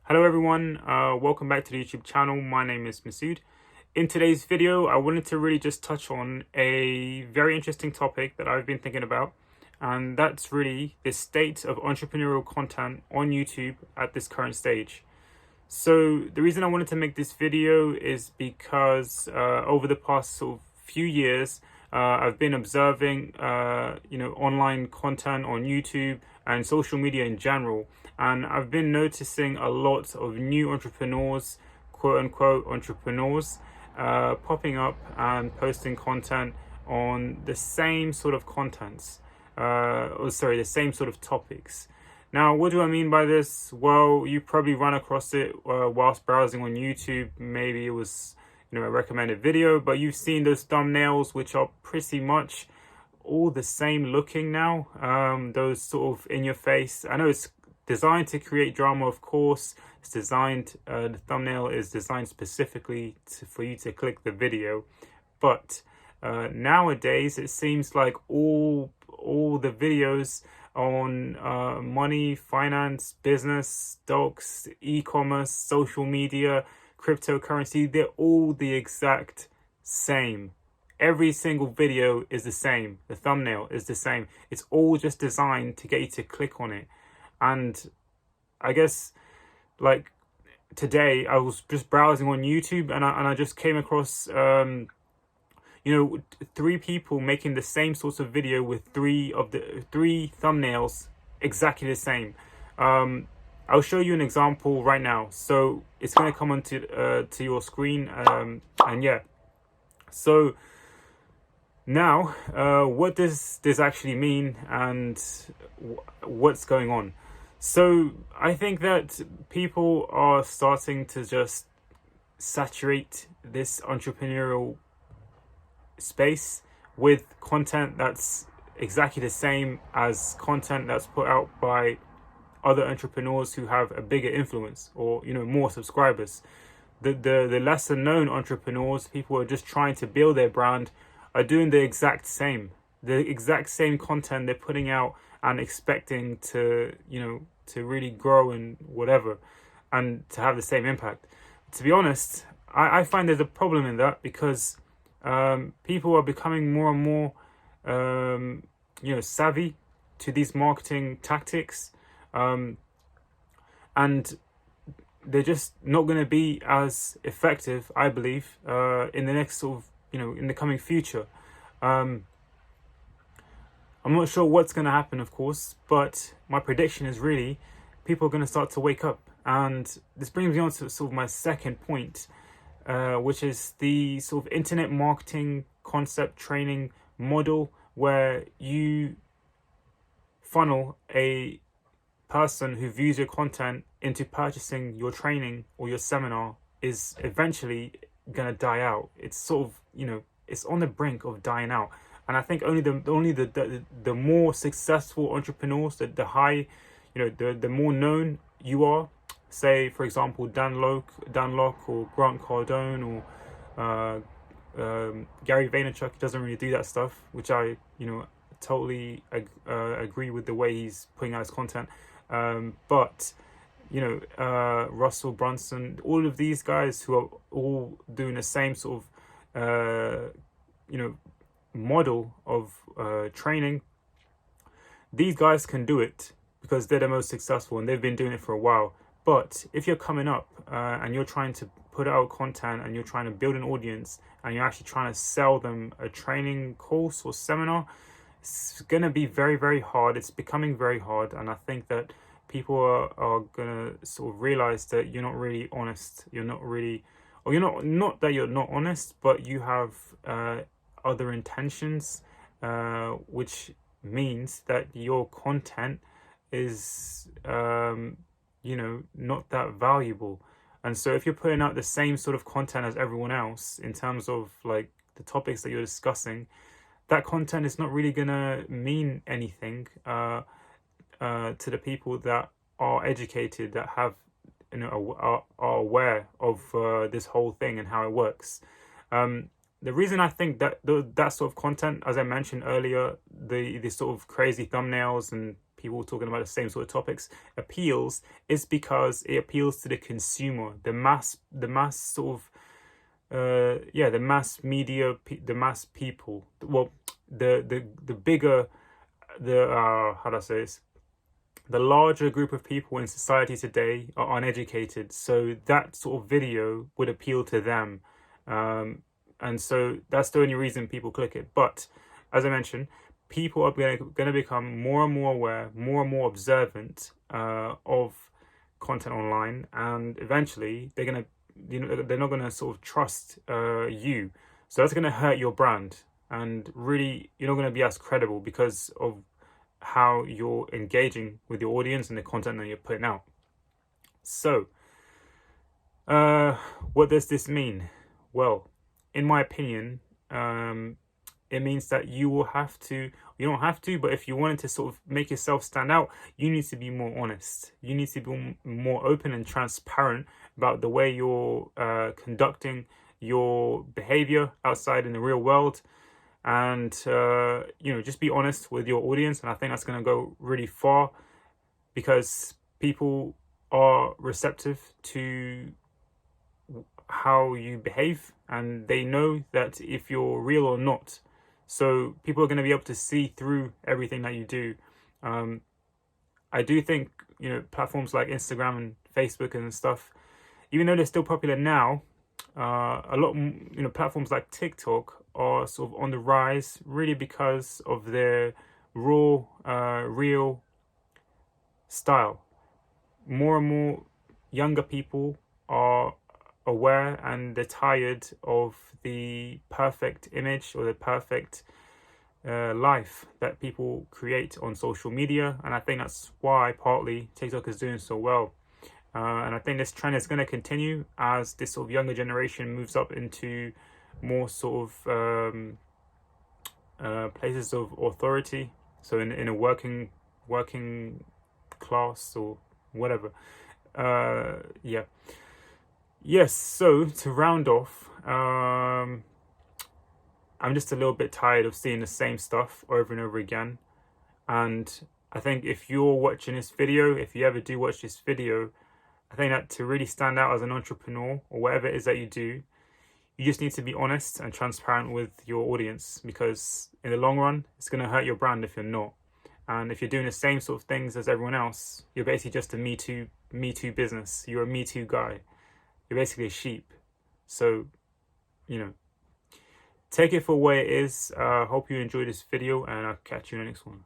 Hello everyone, welcome back to the YouTube channel. My name is Masud. In today's video, I wanted to really just touch on a very interesting topic that I've been thinking about, and that's really the state of entrepreneurial content on YouTube at this current stage. So the reason I wanted to make this video is because over the past sort of few years, I've been observing, online content on YouTube and social media in general, and I've been noticing a lot of new entrepreneurs, quote unquote entrepreneurs, popping up and posting content on the same sort of contents, the same sort of topics. Now, what do I mean by this? Well, you probably run across it whilst browsing on YouTube. Maybe it was, a recommended video, but you've seen those thumbnails, which are pretty much all the same looking now. Those sort of in your face. I know it's designed to create drama, of course. It's designed, the thumbnail is designed specifically for you to click the video. But nowadays, it seems like all the videos on money, finance, business, stocks, e-commerce, social media, cryptocurrency, they're all the exact same. Every single video is the same. The thumbnail is the same. It's all just designed to get you to click on it. And I guess, like, today I was just browsing on YouTube, and I just came across three people making the same sort of video with three thumbnails exactly the same. I'll show you an example right now. So it's going to come onto to your screen, and yeah. So now, what does this actually mean, and what's going on? So I think that people are starting to just saturate this entrepreneurial space with content that's exactly the same as content that's put out by other entrepreneurs who have a bigger influence, or more subscribers. The lesser known entrepreneurs, people who are just trying to build their brand, are doing the exact same content they're putting out and expecting to really grow and whatever, and to have the same impact. To be honest, I find there's a problem in that, because people are becoming more and more savvy to these marketing tactics, and they're just not going to be as effective, I believe, in the next sort of in the coming future. I'm not sure what's going to happen, of course, but my prediction is really people are going to start to wake up. And this brings me on to sort of my second point, which is the sort of internet marketing concept training model, where you funnel a person who views your content into purchasing your training or your seminar is eventually going to die out. It's sort of, it's on the brink of dying out. And I think only the more successful entrepreneurs, the the more known you are, say for example Dan Locke or Grant Cardone or Gary Vaynerchuk. Doesn't really do that stuff, which I totally agree with the way he's putting out his content. But Russell Brunson, all of these guys who are all doing the same sort of model of training, these guys can do it because they're the most successful and they've been doing it for a while. But if you're coming up and you're trying to put out content and you're trying to build an audience and you're actually trying to sell them a training course or seminar, it's going to be very, very hard. It's becoming very hard. And I think that people are going to sort of realize that you're not really honest. You're not really, or not that you're not honest, but you have other intentions, which means that your content is not that valuable. And so if you're putting out the same sort of content as everyone else in terms of like the topics that you're discussing, that content is not really gonna mean anything to the people that are educated, that have are aware of this whole thing and how it works. The reason I think that that sort of content, as I mentioned earlier, the sort of crazy thumbnails and people talking about the same sort of topics appeals is because it appeals to the consumer, the mass sort of the mass media, the mass people. Well, the bigger, the how do I say this? The larger group of people in society today are uneducated, so that sort of video would appeal to them, and so that's the only reason people click it. But as I mentioned, people are going to become more and more aware, more and more observant of content online, and eventually they're going to, they're not going to sort of trust you. So that's going to hurt your brand, and really you're not going to be as credible because of how you're engaging with your audience and the content that you're putting out. So what does this mean? Well, in my opinion, it means that you don't have to, but if you wanted to sort of make yourself stand out, you need to be more honest. You need to be more open and transparent about the way you're conducting your behavior outside in the real world. And, just be honest with your audience. And I think that's going to go really far, because people are receptive to how you behave, and they know that if you're real or not. So people are going to be able to see through everything that you do. I do think, platforms like Instagram and Facebook and stuff, even though they're still popular now, a lot, platforms like TikTok are sort of on the rise, really because of their raw, real style. More and more younger people are aware, and they're tired of the perfect image or the perfect life that people create on social media. And I think that's why partly TikTok is doing so well. And I think this trend is going to continue as this sort of younger generation moves up into more sort of places of authority. So in a working class or whatever. Yes, so to round off, I'm just a little bit tired of seeing the same stuff over and over again. And I think if you're watching this video, if you ever do watch this video, I think that to really stand out as an entrepreneur or whatever it is that you do, you just need to be honest and transparent with your audience, because in the long run, it's going to hurt your brand if you're not. And if you're doing the same sort of things as everyone else, you're basically just a Me Too business. You're a Me Too guy. You're basically a sheep. So, take it for what it is. Hope you enjoyed this video, and I'll catch you in the next one.